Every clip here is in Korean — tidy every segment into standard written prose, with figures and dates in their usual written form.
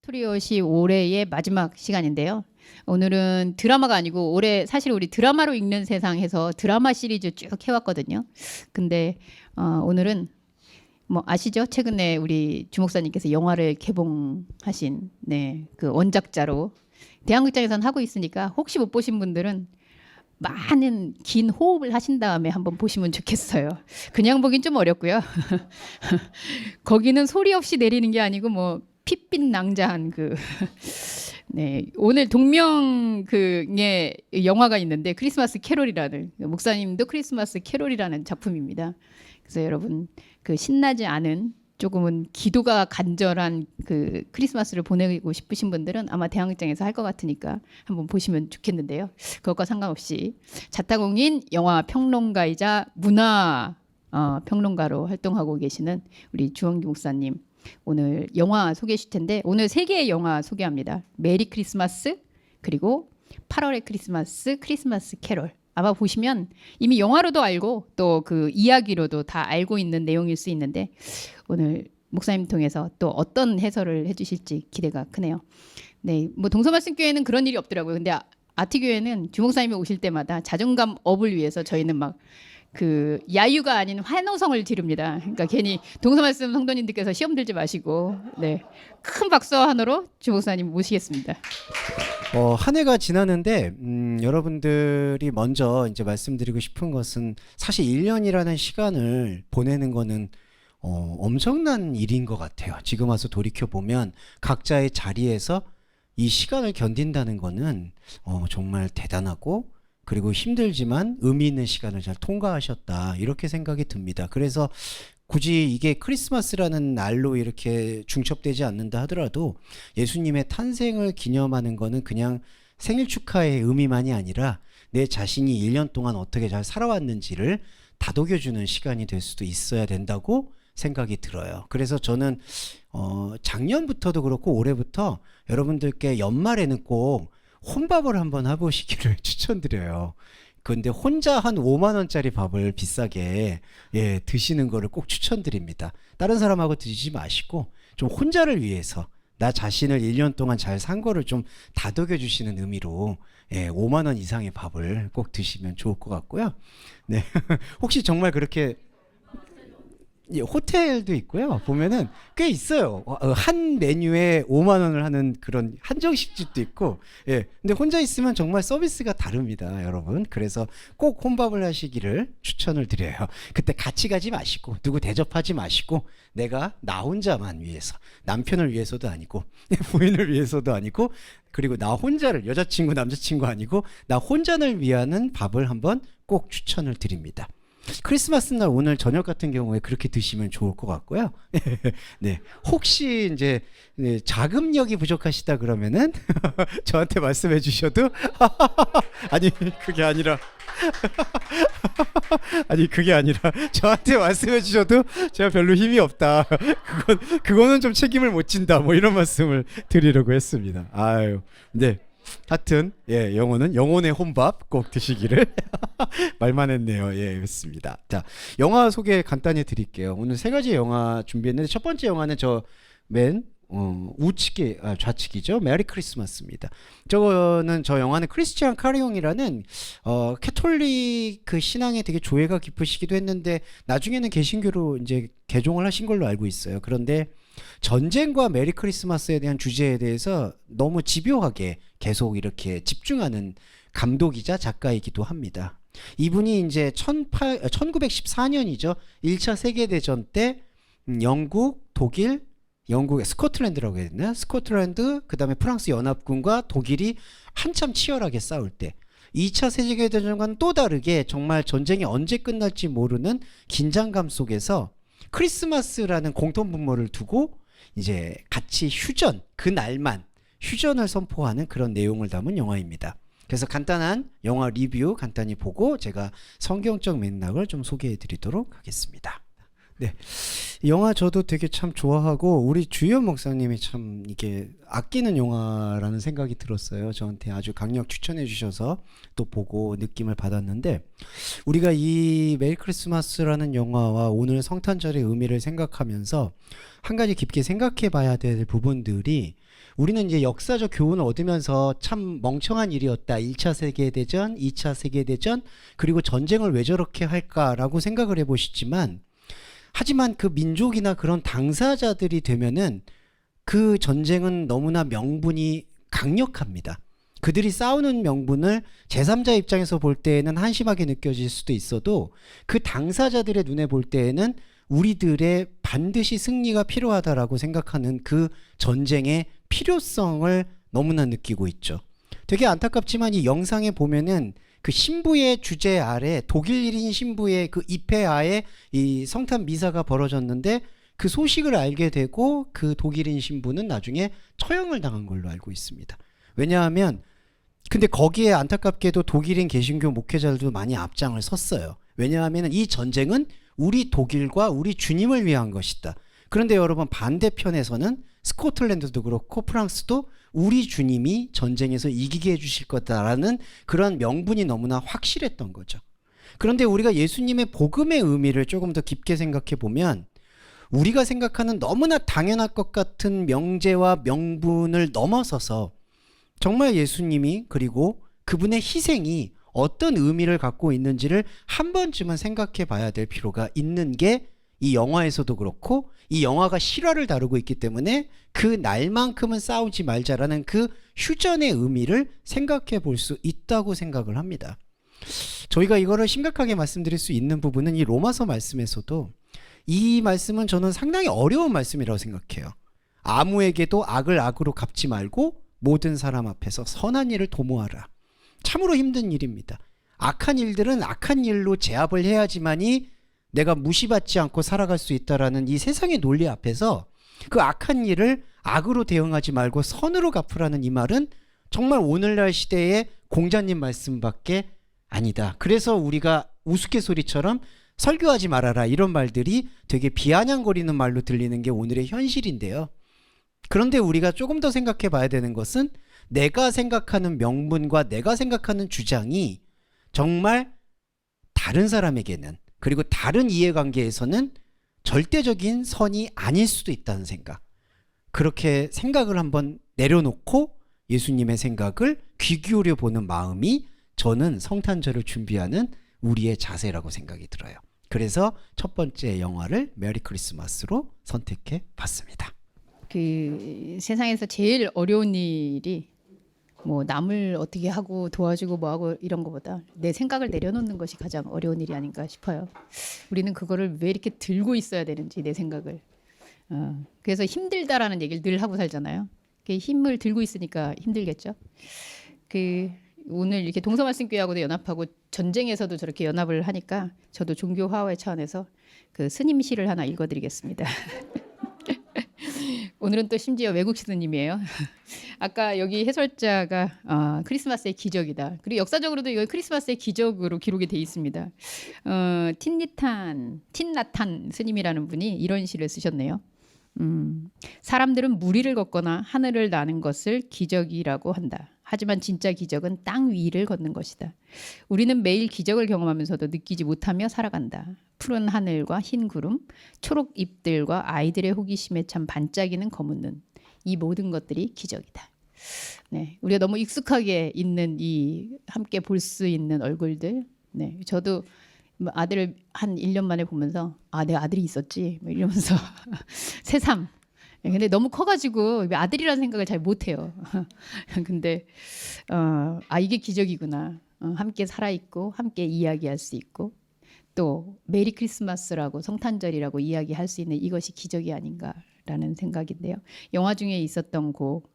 패트리엇이 올해의 마지막 시간인데요. 오늘은 드라마가 아니고 올해 사실 우리 드라마로 읽는 세상에서 드라마 시리즈 쭉 해왔거든요. 근데 오늘은 뭐 아시죠? 최근에 우리 주목사님께서 영화를 개봉하신 그 원작자로 대한극장에서는 하고 있으니까 혹시 못 보신 분들은 많은 긴 호흡을 하신 다음에 한번 보시면 좋겠어요. 그냥 보긴 좀 어렵고요. 거기는 소리 없이 내리는 게 아니고 뭐 핏빛 낭자한 오늘 동명 그의 영화가 있는데 크리스마스 캐롤이라는 목사님도 크리스마스 캐롤이라는 작품입니다. 그래서 여러분 그 신나지 않은 조금은 기도가 간절한 그 크리스마스를 보내고 싶으신 분들은 아마 대학극장에서 할 것 같으니까 한번 보시면 좋겠는데요. 그것과 상관없이 자타공인 영화 평론가이자 문화 평론가로 활동하고 계시는 우리 주원기 목사님 오늘 영화 소개해 주실 텐데 오늘 세 개의 영화 소개합니다. 메리 크리스마스 그리고 8월의 크리스마스, 크리스마스 캐롤. 아마 보시면 이미 영화로도 알고 또 그 이야기로도 다 알고 있는 내용일 수 있는데 오늘 목사님 통해서 또 어떤 해설을 해주실지 기대가 크네요. 네, 뭐 동서말씀교회는 그런 일이 없더라고요. 근데 아티교회는 주목사님이 오실 때마다 자존감 업을 위해서 저희는 막 그 야유가 아닌 환호성을 지릅니다. 그러니까 괜히 동서말씀 성도님들께서 시험 들지 마시고 큰 박수와 환호로 주목사님 모시겠습니다. 한 해가 지나는데 여러분들이 먼저 이제 말씀드리고 싶은 것은 사실 1년이라는 시간을 보내는 거는 엄청난 일인 것 같아요. 지금 와서 돌이켜 보면 각자의 자리에서 이 시간을 견딘다는 거는 정말 대단하고 그리고 힘들지만 의미 있는 시간을 잘 통과하셨다 이렇게 생각이 듭니다. 그래서 굳이 이게 크리스마스라는 날로 이렇게 중첩되지 않는다 하더라도 예수님의 탄생을 기념하는 거는 그냥 생일 축하의 의미만이 아니라 내 자신이 1년 동안 어떻게 잘 살아왔는지를 다독여주는 시간이 될 수도 있어야 된다고 생각이 들어요. 그래서 저는 작년부터도 그렇고 올해부터 여러분들께 연말에는 꼭 혼밥을 한번 해보시기를 추천드려요. 근데 혼자 한 5만 원짜리 밥을 비싸게 드시는 거를 꼭 추천드립니다. 다른 사람하고 드시지 마시고 좀 혼자를 위해서 나 자신을 1년 동안 잘 산 거를 좀 다독여 주시는 의미로 5만 원 이상의 밥을 꼭 드시면 좋을 것 같고요. 네. 혹시 정말 그렇게 호텔도 있고요. 보면은 꽤 있어요. 한 메뉴에 5만 원을 하는 그런 한정식집도 있고. 근데 혼자 있으면 정말 서비스가 다릅니다, 여러분. 그래서 꼭 혼밥을 하시기를 추천을 드려요. 그때 같이 가지 마시고 누구 대접하지 마시고 내가 나 혼자만 위해서 남편을 위해서도 아니고 부인을 위해서도 아니고 그리고 나 혼자를 여자친구 남자친구 아니고 나 혼자를 위한 밥을 한번 꼭 추천을 드립니다. 크리스마스 날 오늘 저녁 같은 경우에 그렇게 드시면 좋을 것 같고요. 네, 혹시 이제 자금력이 부족하시다 그러면은 저한테 말씀해 주셔도 아니 그게 아니라 저한테 말씀해 주셔도 제가 별로 힘이 없다. 그거는 좀 책임을 못 진다. 뭐 이런 말씀을 드리려고 했습니다. 아유, 네. 하여튼 영어는 영혼의 혼밥 꼭 드시기를 말만 했네요. 그렇습니다. 자, 영화 소개 간단히 드릴게요. 오늘 세 가지 영화 준비했는데 첫 번째 영화는 저 맨 좌측이죠. 메리 크리스마스입니다. 저 영화는 크리스티안 카리옹이라는 캐톨릭 그 신앙에 되게 조예가 깊으시기도 했는데 나중에는 개신교로 이제 개종을 하신 걸로 알고 있어요. 그런데 전쟁과 메리 크리스마스에 대한 주제에 대해서 너무 집요하게 계속 이렇게 집중하는 감독이자 작가이기도 합니다. 이분이 이제 1914년이죠. 1차 세계대전 때 영국, 독일, 영국의 스코틀랜드라고 해야 되나? 스코틀랜드, 그 다음에 프랑스 연합군과 독일이 한참 치열하게 싸울 때 2차 세계대전과는 또 다르게 정말 전쟁이 언제 끝날지 모르는 긴장감 속에서 크리스마스라는 공통분모를 두고 이제 같이 휴전, 그날만 휴전을 선포하는 그런 내용을 담은 영화입니다. 그래서 간단한 영화 리뷰 간단히 보고 제가 성경적 맥락을 좀 소개해 드리도록 하겠습니다. 네, 영화 저도 되게 참 좋아하고 우리 주연 목사님이 참 이게 아끼는 영화라는 생각이 들었어요. 저한테 아주 강력 추천해 주셔서 또 보고 느낌을 받았는데 우리가 이 메리 크리스마스라는 영화와 오늘 성탄절의 의미를 생각하면서 한 가지 깊게 생각해 봐야 될 부분들이 우리는 이제 역사적 교훈을 얻으면서 참 멍청한 일이었다. 1차 세계대전, 2차 세계대전, 그리고 전쟁을 왜 저렇게 할까라고 생각을 해보시지만, 하지만 그 민족이나 그런 당사자들이 되면은 그 전쟁은 너무나 명분이 강력합니다. 그들이 싸우는 명분을 제3자 입장에서 볼 때에는 한심하게 느껴질 수도 있어도 그 당사자들의 눈에 볼 때에는 우리들의 반드시 승리가 필요하다라고 생각하는 그 전쟁의 필요성을 너무나 느끼고 있죠. 되게 안타깝지만 이 영상에 보면은 그 신부의 주재 아래, 독일인 신부의 그 입회 하에 이 성탄 미사가 벌어졌는데 그 소식을 알게 되고 그 독일인 신부는 나중에 처형을 당한 걸로 알고 있습니다. 왜냐하면 근데 거기에 안타깝게도 독일인 개신교 목회자들도 많이 앞장을 섰어요. 왜냐하면 이 전쟁은 우리 독일과 우리 주님을 위한 것이다. 그런데 여러분 반대편에서는 스코틀랜드도 그렇고 프랑스도 우리 주님이 전쟁에서 이기게 해주실 거다라는 그런 명분이 너무나 확실했던 거죠. 그런데 우리가 예수님의 복음의 의미를 조금 더 깊게 생각해 보면 우리가 생각하는 너무나 당연할 것 같은 명제와 명분을 넘어서서 정말 예수님이 그리고 그분의 희생이 어떤 의미를 갖고 있는지를 한 번쯤은 생각해 봐야 될 필요가 있는 게 이 영화에서도 그렇고 이 영화가 실화를 다루고 있기 때문에 그 날만큼은 싸우지 말자라는 그 휴전의 의미를 생각해 볼 수 있다고 생각을 합니다. 저희가 이거를 심각하게 말씀드릴 수 있는 부분은 이 로마서 말씀에서도 이 말씀은 저는 상당히 어려운 말씀이라고 생각해요. 아무에게도 악을 악으로 갚지 말고 모든 사람 앞에서 선한 일을 도모하라. 참으로 힘든 일입니다. 악한 일들은 악한 일로 제압을 해야지만이 내가 무시받지 않고 살아갈 수 있다라는 이 세상의 논리 앞에서 그 악한 일을 악으로 대응하지 말고 선으로 갚으라는 이 말은 정말 오늘날 시대의 공자님 말씀밖에 아니다. 그래서 우리가 우스갯소리처럼 설교하지 말아라 이런 말들이 되게 비아냥거리는 말로 들리는 게 오늘의 현실인데요. 그런데 우리가 조금 더 생각해 봐야 되는 것은 내가 생각하는 명분과 내가 생각하는 주장이 정말 다른 사람에게는 그리고 다른 이해관계에서는 절대적인 선이 아닐 수도 있다는 생각. 그렇게 생각을 한번 내려놓고 예수님의 생각을 귀 기울여 보는 마음이 저는 성탄절을 준비하는 우리의 자세라고 생각이 들어요. 그래서 첫 번째 영화를 메리 크리스마스로 선택해 봤습니다. 그 세상에서 제일 어려운 일이 뭐 남을 어떻게 하고 도와주고 뭐하고 이런 것보다 내 생각을 내려놓는 것이 가장 어려운 일이 아닌가 싶어요. 우리는 그거를 왜 이렇게 들고 있어야 되는지 내 생각을. 그래서 힘들다라는 얘기를 늘 하고 살잖아요. 그 힘을 들고 있으니까 힘들겠죠. 그 오늘 이렇게 동서말씀교회하고도 연합하고 전쟁에서도 저렇게 연합을 하니까 저도 종교 화합의 차원에서 그 스님 시를 하나 읽어드리겠습니다. 오늘은 또 심지어 외국 시스님이에요. 아까 여기 해설자가 크리스마스의 기적이다. 그리고 역사적으로도 이거 크리스마스의 기적으로 기록이 돼 있습니다. 틴나탄 스님이라는 분이 이런 시를 쓰셨네요. 사람들은 무리를 걷거나 하늘을 나는 것을 기적이라고 한다. 하지만 진짜 기적은 땅 위를 걷는 것이다. 우리는 매일 기적을 경험하면서도 느끼지 못하며 살아간다. 푸른 하늘과 흰 구름, 초록 잎들과 아이들의 호기심에 참 반짝이는 검은 눈. 이 모든 것들이 기적이다. 네, 우리가 너무 익숙하게 있는 이 함께 볼 수 있는 얼굴들. 네, 저도 아들을 한 1년 만에 보면서 내 아들이 있었지 뭐 이러면서 새삼. 근데 너무 커가지고 아들이라는 생각을 잘 못해요. 근데 이게 기적이구나. 함께 살아있고 함께 이야기할 수 있고 또 메리 크리스마스라고 성탄절이라고 이야기할 수 있는 이것이 기적이 아닌가라는 생각인데요. 영화 중에 있었던 곡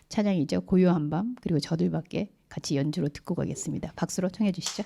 찬양이죠. 고요한 밤 그리고 저들밖에 같이 연주로 듣고 가겠습니다. 박수로 청해 주시죠.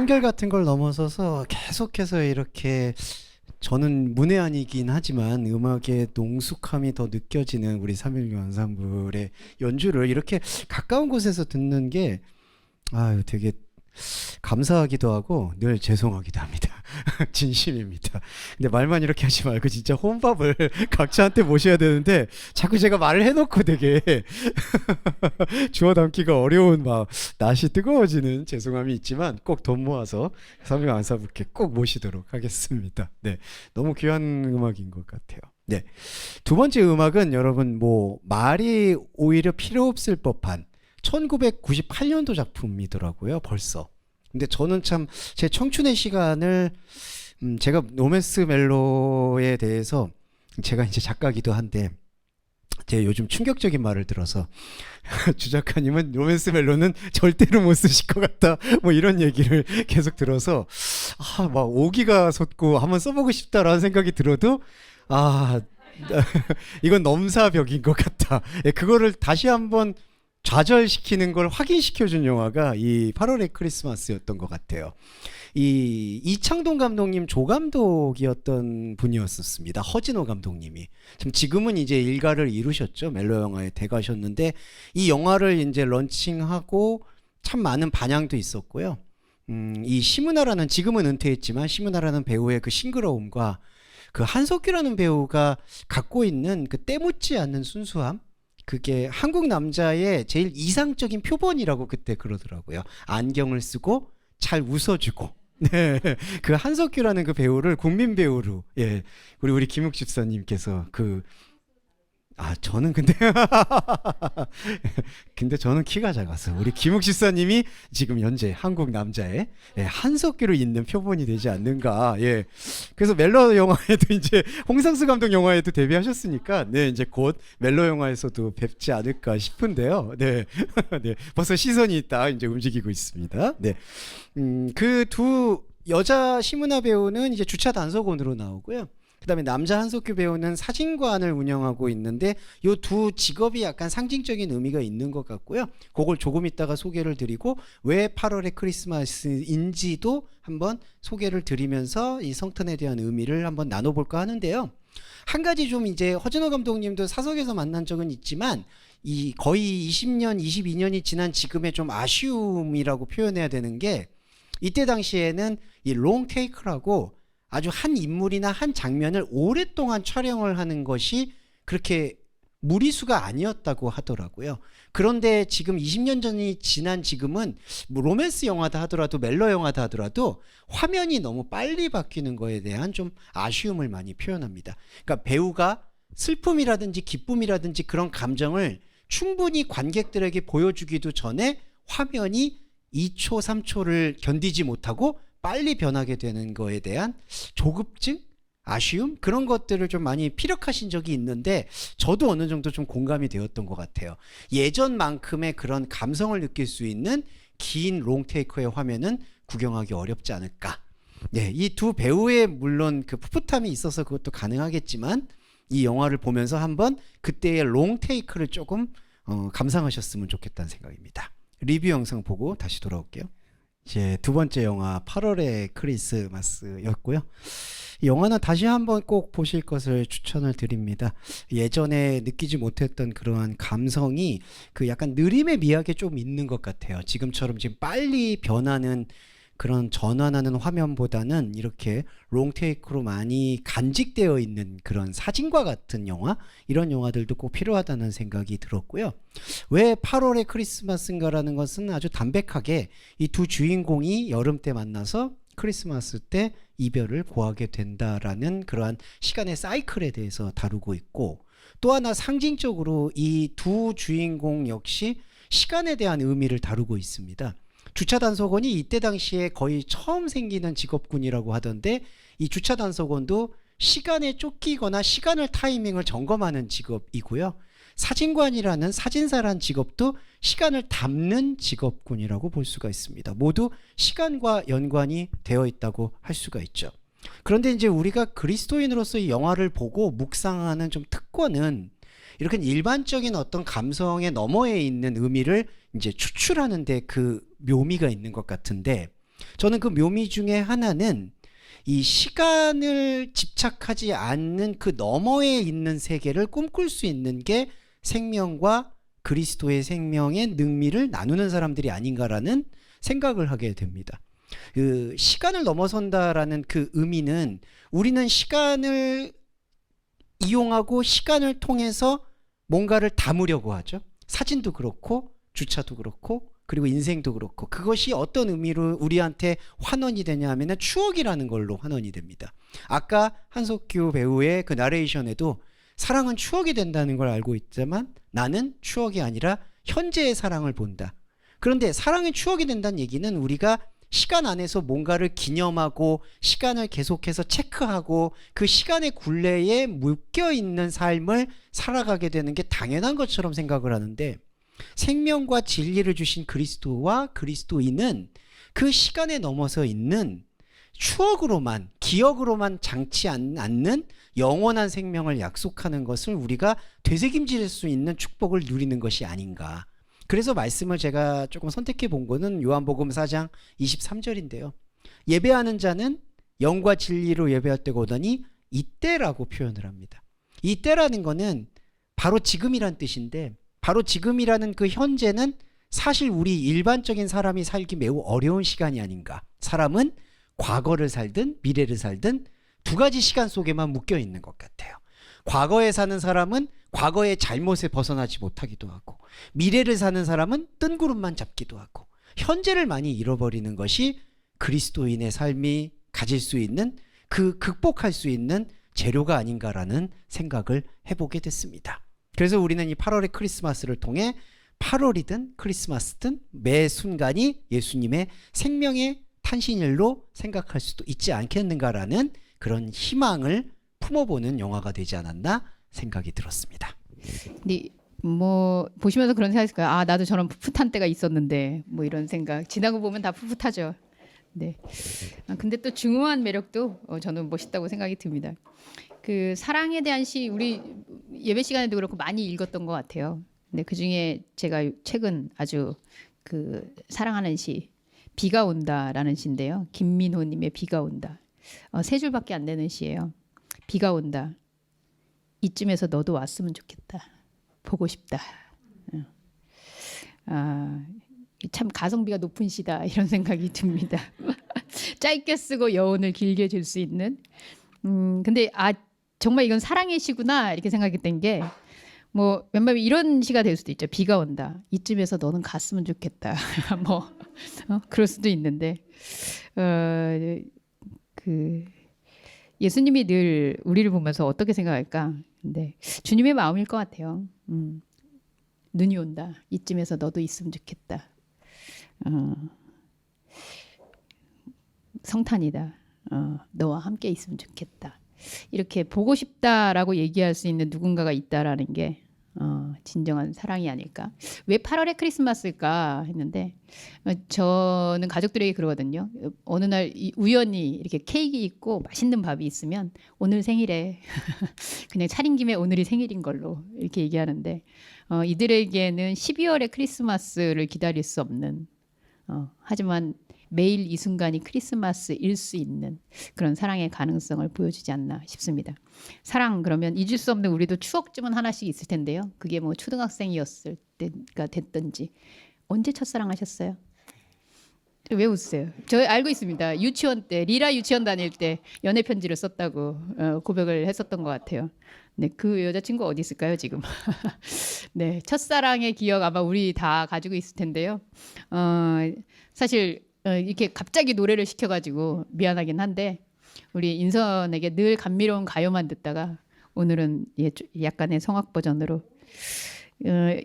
한결 같은 걸 넘어서서 계속해서 이렇게 저는 문외한이긴 하지만 음악의 농숙함이 더 느껴지는 우리 316 연산불의 연주를 이렇게 가까운 곳에서 듣는 게 아유 되게 감사하기도 하고 늘 죄송하기도 합니다. 진심입니다. 근데 말만 이렇게 하지 말고 진짜 혼밥을 각자한테 모셔야 되는데 자꾸 제가 말을 해놓고 되게 주워 담기가 어려운 막 낯이 뜨거워지는 죄송함이 있지만 꼭 돈 모아서 316 안사부께 꼭 모시도록 하겠습니다. 네, 너무 귀한 음악인 것 같아요. 네, 두 번째 음악은 여러분 뭐 말이 오히려 필요 없을 법한 1998년도 작품이더라고요. 벌써. 근데 저는 참 제 청춘의 시간을 제가 로맨스 멜로에 대해서 제가 이제 작가기도 한데 제가 요즘 충격적인 말을 들어서 주 작가님은 로맨스 멜로는 절대로 못 쓰실 것 같다 뭐 이런 얘기를 계속 들어서 막 오기가 솟고 한번 써보고 싶다라는 생각이 들어도 이건 넘사벽인 것 같다. 예, 그거를 다시 한번 좌절시키는 걸 확인시켜준 영화가 이 8월의 크리스마스였던 것 같아요. 이 이창동 감독님 조감독이었던 분이었습니다. 허진호 감독님이. 지금은 이제 일가를 이루셨죠. 멜로 영화의 대가셨는데 이 영화를 이제 런칭하고 참 많은 반향도 있었고요. 이 심은하라는 지금은 은퇴했지만 심은하라는 배우의 그 싱그러움과 그 한석규라는 배우가 갖고 있는 그 때묻지 않는 순수함 그게 한국 남자의 제일 이상적인 표본이라고 그때 그러더라고요. 안경을 쓰고 잘 웃어주고. 네, 그 한석규라는 그 배우를 국민 배우로 예 우리 김욱 집사님께서 저는 근데 저는 키가 작아서 우리 김욱 집사님이 지금 현재 한국 남자의 한석규로 있는 표본이 되지 않는가. 예. 그래서 멜로 영화에도 이제 홍상수 감독 영화에도 데뷔하셨으니까 네 이제 곧 멜로 영화에서도 뵙지 않을까 싶은데요. 네, 네 벌써 시선이 딱 이제 움직이고 있습니다. 네, 그 두 여자 심은하 배우는 이제 주차 단속원으로 나오고요. 그다음에 남자 한석규 배우는 사진관을 운영하고 있는데 이 두 직업이 약간 상징적인 의미가 있는 것 같고요. 그걸 조금 이따가 소개를 드리고 왜 8월의 크리스마스인지도 한번 소개를 드리면서 이 성탄에 대한 의미를 한번 나눠볼까 하는데요. 한 가지 좀 이제 허진호 감독님도 사석에서 만난 적은 있지만 이 거의 20년, 22년이 지난 지금의 좀 아쉬움이라고 표현해야 되는 게 이때 당시에는 이 롱테이크라고 아주 한 인물이나 한 장면을 오랫동안 촬영을 하는 것이 그렇게 무리수가 아니었다고 하더라고요. 그런데 지금 20년 전이 지난 지금은 뭐 로맨스 영화다 하더라도 멜로 영화다 하더라도 화면이 너무 빨리 바뀌는 거에 대한 좀 아쉬움을 많이 표현합니다. 그러니까 배우가 슬픔이라든지 기쁨이라든지 그런 감정을 충분히 관객들에게 보여주기도 전에 화면이 2초, 3초를 견디지 못하고 빨리 변하게 되는 거에 대한 조급증, 아쉬움 그런 것들을 좀 많이 피력하신 적이 있는데 저도 어느 정도 좀 공감이 되었던 것 같아요. 예전만큼의 그런 감성을 느낄 수 있는 긴 롱테이크의 화면은 구경하기 어렵지 않을까. 네, 이 두 배우의 물론 그 풋풋함이 있어서 그것도 가능하겠지만 이 영화를 보면서 한번 그때의 롱테이크를 조금 감상하셨으면 좋겠다는 생각입니다. 리뷰 영상 보고 다시 돌아올게요. 제 두 번째 영화 8월의 크리스마스였고요. 이 영화는 다시 한번 꼭 보실 것을 추천을 드립니다. 예전에 느끼지 못했던 그러한 감성이 그 약간 느림의 미학에 좀 있는 것 같아요. 지금처럼 지금 빨리 변하는 그런 전환하는 화면보다는 이렇게 롱테이크로 많이 간직되어 있는 그런 사진과 같은 영화 이런 영화들도 꼭 필요하다는 생각이 들었고요. 왜 8월의 크리스마스인가라는 것은 아주 담백하게 이 두 주인공이 여름 때 만나서 크리스마스 때 이별을 고하게 된다라는 그러한 시간의 사이클에 대해서 다루고 있고 또 하나 상징적으로 이 두 주인공 역시 시간에 대한 의미를 다루고 있습니다. 주차 단속원이 이때 당시에 거의 처음 생기는 직업군이라고 하던데 이 주차 단속원도 시간에 쫓기거나 시간을 타이밍을 점검하는 직업이고요. 사진관이라는 사진사란 직업도 시간을 담는 직업군이라고 볼 수가 있습니다. 모두 시간과 연관이 되어 있다고 할 수가 있죠. 그런데 이제 우리가 그리스도인으로서 이 영화를 보고 묵상하는 좀 특권은 이렇게 일반적인 어떤 감성의 너머에 있는 의미를 이제 추출하는데 그 묘미가 있는 것 같은데 저는 그 묘미 중에 하나는 이 시간을 집착하지 않는 그 너머에 있는 세계를 꿈꿀 수 있는 게 생명과 그리스도의 생명의 능미를 나누는 사람들이 아닌가라는 생각을 하게 됩니다. 그 시간을 넘어선다라는 그 의미는 우리는 시간을 이용하고 시간을 통해서 뭔가를 담으려고 하죠. 사진도 그렇고 주차도 그렇고 그리고 인생도 그렇고 그것이 어떤 의미로 우리한테 환원이 되냐 하면 추억이라는 걸로 환원이 됩니다. 아까 한석규 배우의 그 나레이션에도 사랑은 추억이 된다는 걸 알고 있지만 나는 추억이 아니라 현재의 사랑을 본다. 그런데 사랑이 추억이 된다는 얘기는 우리가 시간 안에서 뭔가를 기념하고 시간을 계속해서 체크하고 그 시간의 굴레에 묶여있는 삶을 살아가게 되는 게 당연한 것처럼 생각을 하는데 생명과 진리를 주신 그리스도와 그리스도인은 그 시간에 넘어서 있는 추억으로만 기억으로만 장치 않는 영원한 생명을 약속하는 것을 우리가 되새김질 수 있는 축복을 누리는 것이 아닌가. 그래서 말씀을 제가 조금 선택해 본 거는 요한복음 4장 23절인데요. 예배하는 자는 영과 진리로 예배할 때가 오더니 이때라고 표현을 합니다. 이때라는 거는 바로 지금이란 뜻인데 바로 지금이라는 그 현재는 사실 우리 일반적인 사람이 살기 매우 어려운 시간이 아닌가. 사람은 과거를 살든 미래를 살든 두 가지 시간 속에만 묶여 있는 것 같아요. 과거에 사는 사람은 과거의 잘못에 벗어나지 못하기도 하고 미래를 사는 사람은 뜬구름만 잡기도 하고 현재를 많이 잃어버리는 것이 그리스도인의 삶이 가질 수 있는 그 극복할 수 있는 재료가 아닌가라는 생각을 해보게 됐습니다. 그래서 우리는 이 8월의 크리스마스를 통해 8월이든 크리스마스든 매 순간이 예수님의 생명의 탄신일로 생각할 수도 있지 않겠는가라는 그런 희망을 품어보는 영화가 되지 않았나 생각이 들었습니다. 근데 뭐 보시면서 그런 생각이 있을까요? 아, 나도 저런 풋풋한 때가 있었는데 뭐 이런 생각. 지나고 보면 다 풋풋하죠. 네. 근데 또 중후한 매력도 저는 멋있다고 생각이 듭니다. 그 사랑에 대한 시 우리 예배 시간에도 그렇고 많이 읽었던 것 같아요. 근데 그 중에 제가 최근 아주 그 사랑하는 시 비가 온다라는 시인데요. 김민호님의 비가 온다. 세 줄밖에 안 되는 시예요. 비가 온다. 이쯤에서 너도 왔으면 좋겠다. 보고 싶다. 참 가성비가 높은 시다 이런 생각이 듭니다. 짧게 쓰고 여운을 길게 줄 수 있는. 근데 정말 이건 사랑의 시구나 이렇게 생각했던 게 뭐 웬만하면 이런 시가 될 수도 있죠. 비가 온다. 이쯤에서 너는 갔으면 좋겠다. 뭐 그럴 수도 있는데 그 예수님이 늘 우리를 보면서 어떻게 생각할까? 근데 주님의 마음일 것 같아요. 눈이 온다. 이쯤에서 너도 있으면 좋겠다. 성탄이다. 너와 함께 있으면 좋겠다. 이렇게 보고 싶다라고 얘기할 수 있는 누군가가 있다라는 게 진정한 사랑이 아닐까. 왜 8월에 크리스마스일까 했는데 저는 가족들에게 그러거든요. 어느 날 우연히 이렇게 케이크 있고 맛있는 밥이 있으면 오늘 생일에 그냥 차린 김에 오늘이 생일인 걸로 이렇게 얘기하는데 이들에게는 12월에 크리스마스를 기다릴 수 없는 하지만 매일 이 순간이 크리스마스일 수 있는 그런 사랑의 가능성을 보여주지 않나 싶습니다. 사랑 그러면 잊을 수 없는 우리도 추억쯤은 하나씩 있을 텐데요. 그게 뭐 초등학생이었을 때가 됐든지 언제 첫사랑 하셨어요? 왜 웃으세요? 저 알고 있습니다. 유치원 때 리라 유치원 다닐 때 연애 편지를 썼다고 고백을 했었던 것 같아요. 네, 그 여자친구 어디 있을까요 지금? 네, 첫사랑의 기억 아마 우리 다 가지고 있을 텐데요. 사실 이렇게 갑자기 노래를 시켜가지고 미안하긴 한데 우리 인선에게 늘 감미로운 가요만 듣다가 오늘은 약간의 성악 버전으로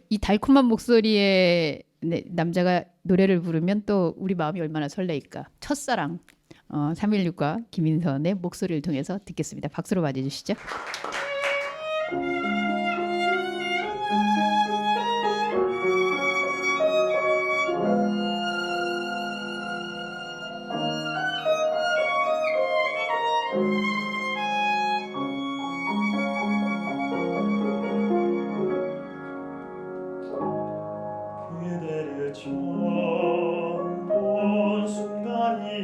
이 달콤한 목소리의 남자가 노래를 부르면 또 우리 마음이 얼마나 설레일까. 첫사랑 316과 김인선의 목소리를 통해서 듣겠습니다. 박수로 맞이해주시죠. 그대를 처음 본 순간이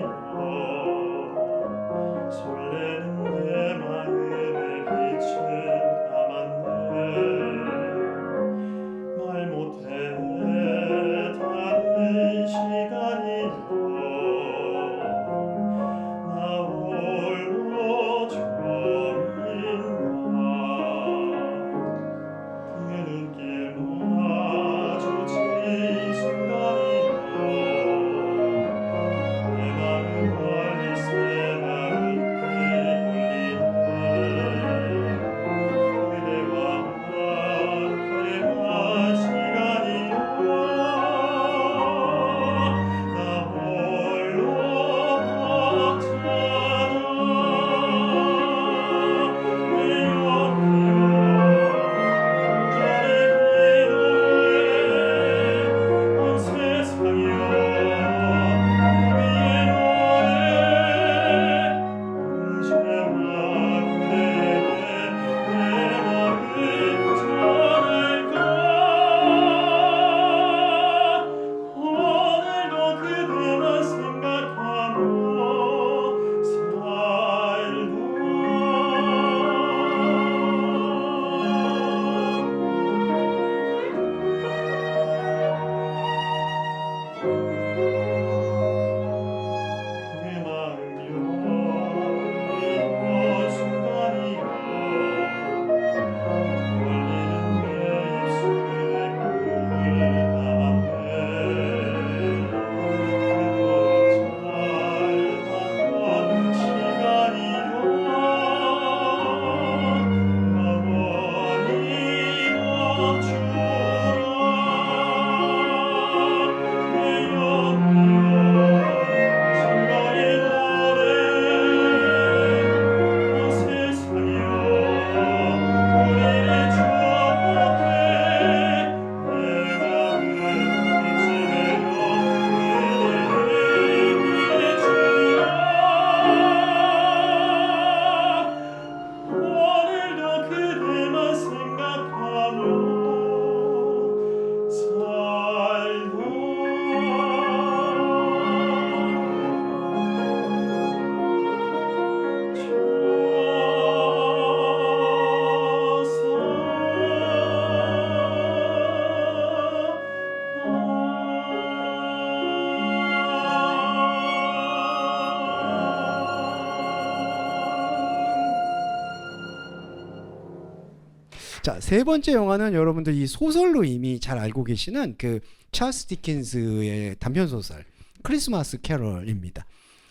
자, 세 번째 영화는 여러분들 이 소설로 이미 잘 알고 계시는 그 찰스 디킨스의 단편 소설 크리스마스 캐럴입니다.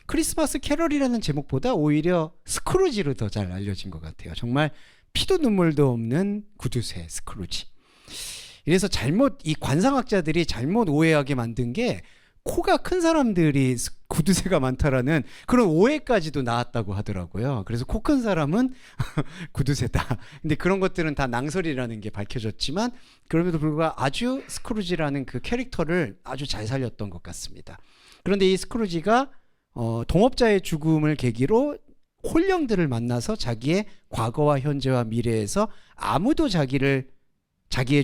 크리스마스 캐럴이라는 제목보다 오히려 스크루지로 더 잘 알려진 것 같아요. 정말 피도 눈물도 없는 구두쇠 스크루지. 이래서 이 관상학자들이 잘못 오해하게 만든 게 코가 큰 사람들이 구두쇠가 많다라는 그런 오해까지도 나왔다고 하더라고요. 그래서 코 큰 사람은 구두쇠다. 근데 그런 것들은 다 낭설이라는 게 밝혀졌지만 그럼에도 불구하고 아주 스크루지라는 그 캐릭터를 아주 잘 살렸던 것 같습니다. 그런데 이 스크루지가 동업자의 죽음을 계기로 홀령들을 만나서 자기의 과거와 현재와 미래에서 아무도 자기의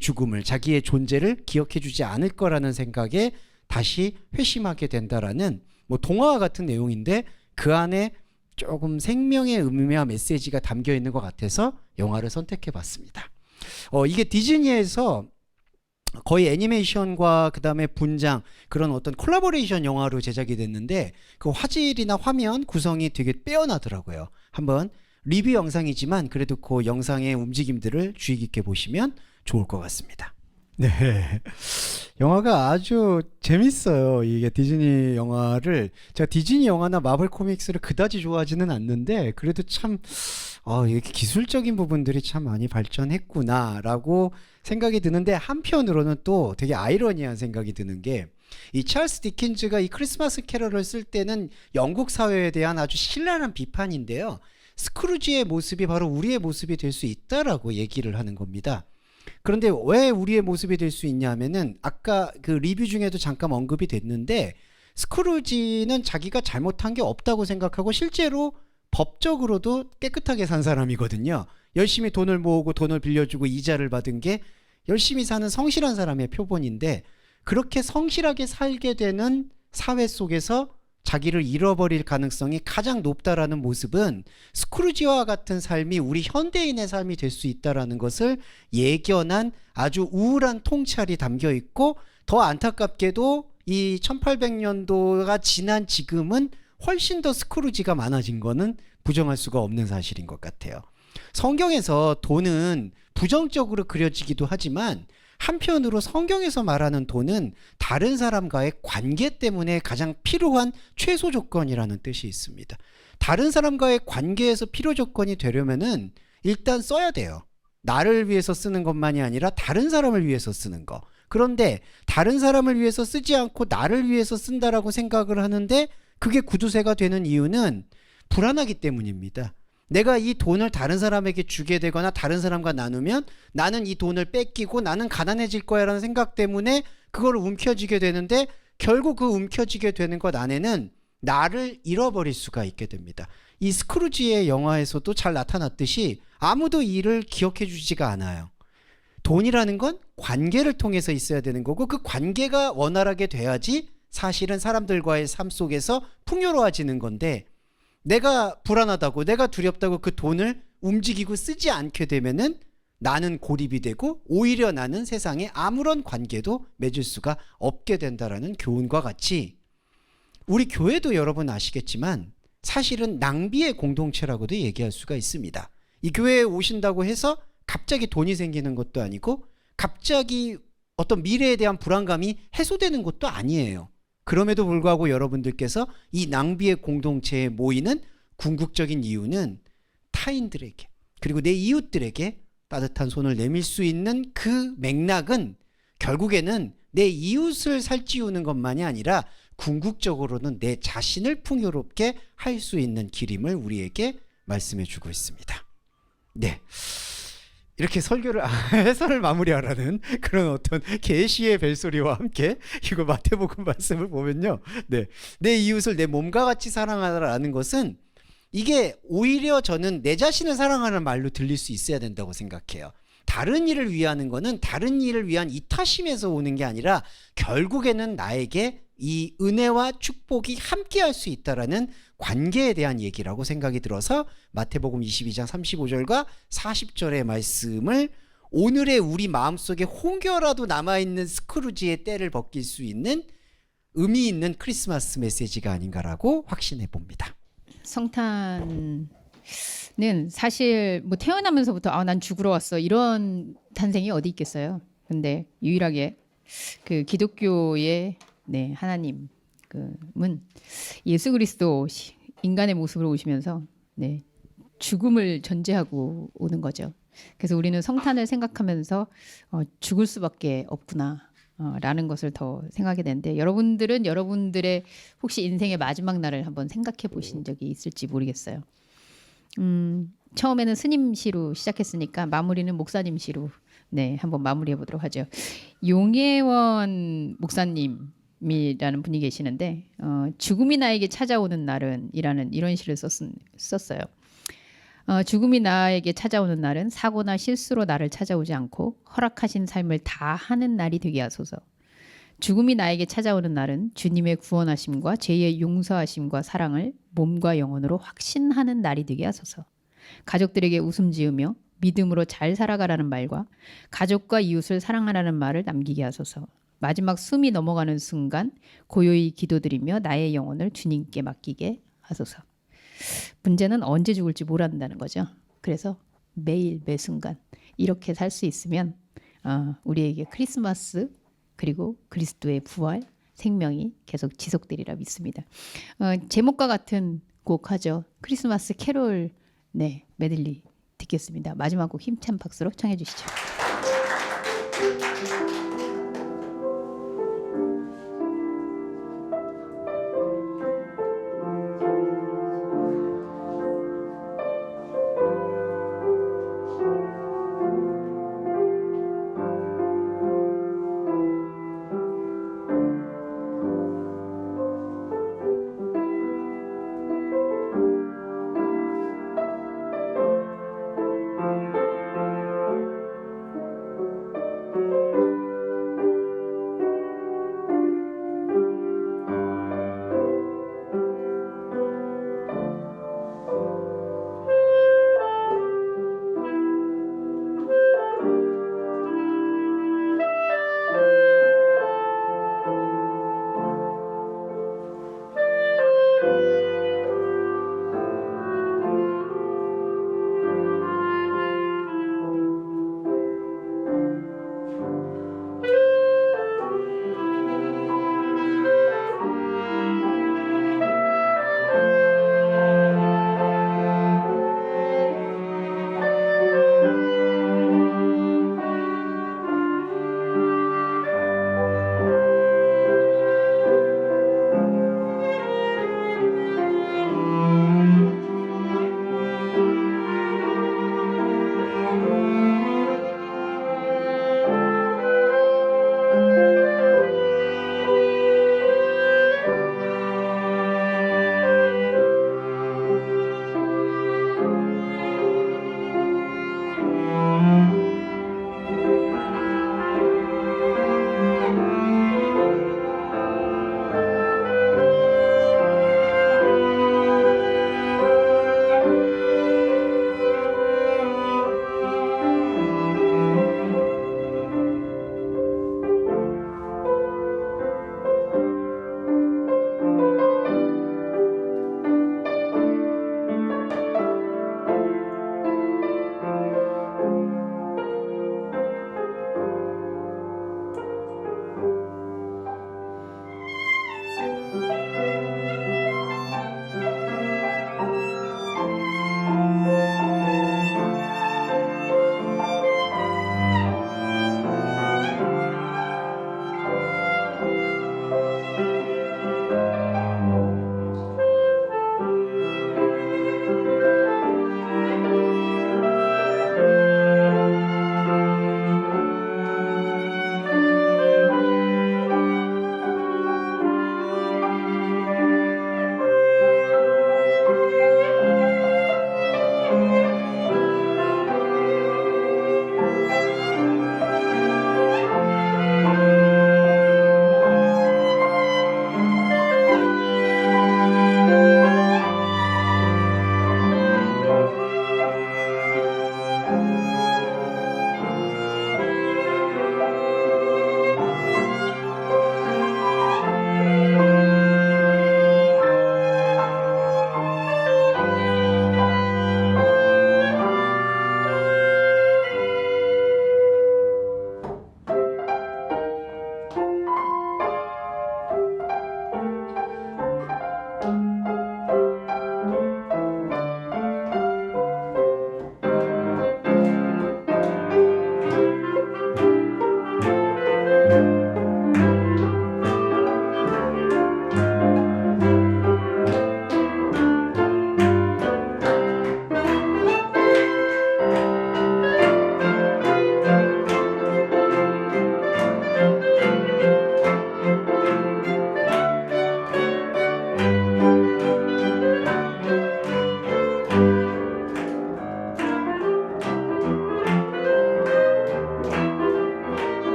죽음을, 자기의 존재를 기억해주지 않을 거라는 생각에 다시 회심하게 된다라는 뭐 동화와 같은 내용인데 그 안에 조금 생명의 의미와 메시지가 담겨 있는 것 같아서 영화를 선택해봤습니다. 이게 디즈니에서 거의 애니메이션과 그 다음에 분장 그런 어떤 콜라보레이션 영화로 제작이 됐는데 그 화질이나 화면 구성이 되게 빼어나더라고요. 한번 리뷰 영상이지만 그래도 그 영상의 움직임들을 주의 깊게 보시면 좋을 것 같습니다. 네, 영화가 아주 재밌어요. 이게 디즈니 영화를 제가 디즈니 영화나 마블 코믹스를 그다지 좋아하지는 않는데 그래도 참 이렇게 기술적인 부분들이 참 많이 발전했구나라고 생각이 드는데 한편으로는 또 되게 아이러니한 생각이 드는 게 이 찰스 디킨즈가 이 크리스마스 캐럴을 쓸 때는 영국 사회에 대한 아주 신랄한 비판인데요. 스크루지의 모습이 바로 우리의 모습이 될 수 있다라고 얘기를 하는 겁니다. 그런데 왜 우리의 모습이 될 수 있냐면은 아까 그 리뷰 중에도 잠깐 언급이 됐는데 스크루지는 자기가 잘못한 게 없다고 생각하고 실제로 법적으로도 깨끗하게 산 사람이거든요. 열심히 돈을 모으고 돈을 빌려주고 이자를 받은 게 열심히 사는 성실한 사람의 표본인데 그렇게 성실하게 살게 되는 사회 속에서 자기를 잃어버릴 가능성이 가장 높다라는 모습은 스크루지와 같은 삶이 우리 현대인의 삶이 될 수 있다라는 것을 예견한 아주 우울한 통찰이 담겨 있고 더 안타깝게도 이 1800년도가 지난 지금은 훨씬 더 스크루지가 많아진 거는 부정할 수가 없는 사실인 것 같아요. 성경에서 돈은 부정적으로 그려지기도 하지만 한편으로 성경에서 말하는 돈은 다른 사람과의 관계 때문에 가장 필요한 최소 조건이라는 뜻이 있습니다. 다른 사람과의 관계에서 필요 조건이 되려면은 일단 써야 돼요. 나를 위해서 쓰는 것만이 아니라 다른 사람을 위해서 쓰는 거. 그런데 다른 사람을 위해서 쓰지 않고 나를 위해서 쓴다라고 생각을 하는데 그게 구두쇠가 되는 이유는 불안하기 때문입니다. 내가 이 돈을 다른 사람에게 주게 되거나 다른 사람과 나누면 나는 이 돈을 뺏기고 나는 가난해질 거야 라는 생각 때문에 그걸 움켜쥐게 되는데 결국 그 움켜쥐게 되는 것 안에는 나를 잃어버릴 수가 있게 됩니다. 이 스크루지의 영화에서도 잘 나타났듯이 아무도 이를 기억해 주지가 않아요. 돈이라는 건 관계를 통해서 있어야 되는 거고 그 관계가 원활하게 돼야지 사실은 사람들과의 삶 속에서 풍요로워지는 건데 내가 불안하다고 내가 두렵다고 그 돈을 움직이고 쓰지 않게 되면은 나는 고립이 되고 오히려 나는 세상에 아무런 관계도 맺을 수가 없게 된다라는 교훈과 같이 우리 교회도 여러분 아시겠지만 사실은 낭비의 공동체라고도 얘기할 수가 있습니다. 이 교회에 오신다고 해서 갑자기 돈이 생기는 것도 아니고 갑자기 어떤 미래에 대한 불안감이 해소되는 것도 아니에요. 그럼에도 불구하고 여러분들께서 이 낭비의 공동체에 모이는 궁극적인 이유는 타인들에게 그리고 내 이웃들에게 따뜻한 손을 내밀 수 있는 그 맥락은 결국에는 내 이웃을 살찌우는 것만이 아니라 궁극적으로는 내 자신을 풍요롭게 할 수 있는 길임을 우리에게 말씀해 주고 있습니다. 네. 이렇게 설교를 해설을 마무리하라는 그런 어떤 계시의 벨소리와 함께 이거 마태복음 말씀을 보면요, 내 이웃을 내 몸과 같이 사랑하라는 것은 이게 오히려 저는 내 자신을 사랑하는 말로 들릴 수 있어야 된다고 생각해요. 다른 일을 위하는 거는 다른 일을 위한 이타심에서 오는 게 아니라 결국에는 나에게 이 은혜와 축복이 함께할 수 있다라는 관계에 대한 얘기라고 생각이 들어서 마태복음 22장 35절과 40절의 말씀을 오늘의 우리 마음속에 홍겨라도 남아있는 스크루지의 때를 벗길 수 있는 의미 있는 크리스마스 메시지가 아닌가라고 확신해 봅니다. 성탄 사실 뭐 태어나면서부터 난 죽으러 왔어 이런 탄생이 어디 있겠어요. 근데 유일하게 그 기독교의 하나님 그은 예수 그리스도 인간의 모습으로 오시면서 죽음을 전제하고 오는 거죠. 그래서 우리는 성탄을 생각하면서 죽을 수밖에 없구나. 라는 것을 더 생각하게 되는데 여러분들은 여러분들의 혹시 인생의 마지막 날을 한번 생각해 보신 적이 있을지 모르겠어요. 처음에는 스님 시로 시작했으니까 마무리는 목사님 시로 한번 마무리해 보도록 하죠. 용혜원 목사님이라는 분이 계시는데 죽음이 나에게 찾아오는 날은 이라는 이런 시를 썼어요. 죽음이 나에게 찾아오는 날은 사고나 실수로 나를 찾아오지 않고 허락하신 삶을 다 하는 날이 되게 하소서. 죽음이 나에게 찾아오는 날은 주님의 구원하심과 죄의 용서하심과 사랑을 몸과 영혼으로 확신하는 날이 되게 하소서. 가족들에게 웃음 지으며 믿음으로 잘 살아가라는 말과 가족과 이웃을 사랑하라는 말을 남기게 하소서. 마지막 숨이 넘어가는 순간 고요히 기도드리며 나의 영혼을 주님께 맡기게 하소서. 문제는 언제 죽을지 모른다는 거죠. 그래서 매일 매 순간 이렇게 살 수 있으면 우리에게 크리스마스 그리고 그리스도의 부활 생명이 계속 지속되리라 믿습니다. 제목과 같은 곡 하죠. 크리스마스 캐롤 메들리 듣겠습니다. 마지막 곡 힘찬 박수로 청해 주시죠.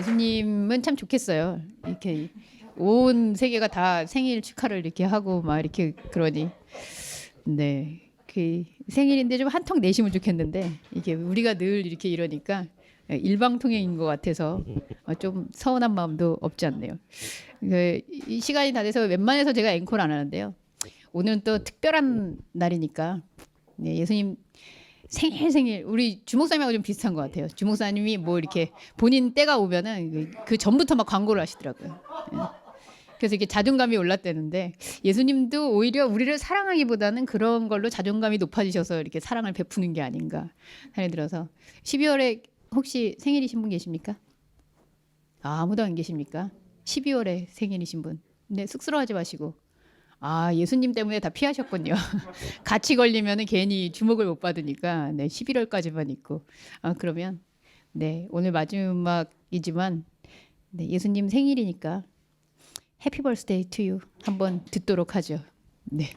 예수님은 참 좋겠어요. 이렇게 온 세계가 다 생일 축하를 이렇게 하고 막 이렇게 그러니 네. 그 생일인데 좀 한턱 내시면 좋겠는데 이게 우리가 늘 이렇게 이러니까 일방통행인 것 같아서 좀 서운한 마음도 없지 않네요. 이 시간이 다 돼서 웬만해서 제가 앵콜 안 하는데요. 오늘은 또 특별한 날이니까 네, 예수님 생일 우리 주목사님하고 좀 비슷한 것 같아요. 주목사님이 뭐 이렇게 본인 때가 오면은 그 전부터 막 광고를 하시더라고요. 예. 그래서 이게 자존감이 올랐다는데 예수님도 오히려 우리를 사랑하기보다는 그런 걸로 자존감이 높아지셔서 이렇게 사랑을 베푸는 게 아닌가 생각이 들어서 12월에 혹시 생일이신 분 계십니까? 아무도 안 계십니까? 12월에 생일이신 분. 네, 쑥스러워하지 마시고. 아, 예수님 때문에 다 피하셨군요. 같이 걸리면은 괜히 주목을 못 받으니까 네, 11월까지만 있고. 아, 그러면 네, 오늘 마지막이지만 네, 예수님 생일이니까 해피 버스데이 투 유 한번 듣도록 하죠. 네.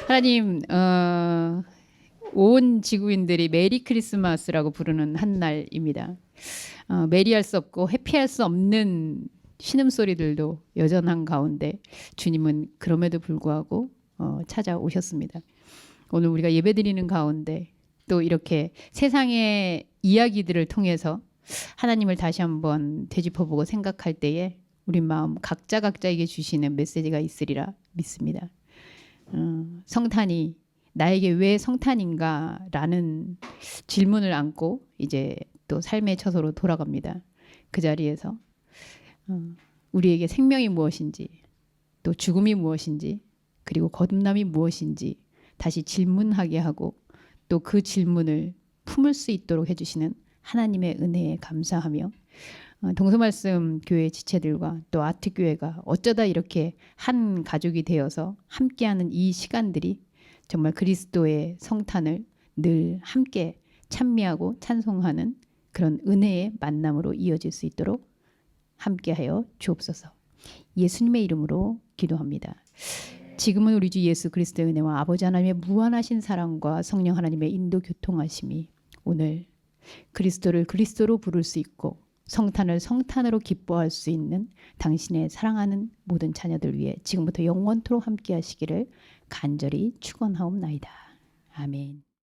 하나님, 온 지구인들이 메리 크리스마스라고 부르는 한 날입니다. 메리할 수 없고 해피할 수 없는 신음소리들도 여전한 가운데 주님은 그럼에도 불구하고 찾아오셨습니다. 오늘 우리가 예배드리는 가운데 또 이렇게 세상의 이야기들을 통해서 하나님을 다시 한번 되짚어보고 생각할 때에 우리 마음 각자에게 주시는 메시지가 있으리라 믿습니다. 성탄이 나에게 왜 성탄인가라는 질문을 안고 이제 또 삶의 처소로 돌아갑니다. 그 자리에서 우리에게 생명이 무엇인지 또 죽음이 무엇인지 그리고 거듭남이 무엇인지 다시 질문하게 하고 또 그 질문을 품을 수 있도록 해주시는 하나님의 은혜에 감사하며 동서말씀 교회 지체들과 또 아트교회가 어쩌다 이렇게 한 가족이 되어서 함께하는 이 시간들이 정말 그리스도의 성탄을 늘 함께 찬미하고 찬송하는 그런 은혜의 만남으로 이어질 수 있도록 함께하여 주옵소서. 예수님의 이름으로 기도합니다. 지금은 우리 주 예수 그리스도의 은혜와 아버지 하나님의 무한하신 사랑과 성령 하나님의 인도 교통하심이 오늘 그리스도를 그리스도로 부를 수 있고 성탄을 성탄으로 기뻐할 수 있는 당신의 사랑하는 모든 자녀들 위해 지금부터 영원토록 함께 하시기를 간절히 축원하옵나이다. 아멘.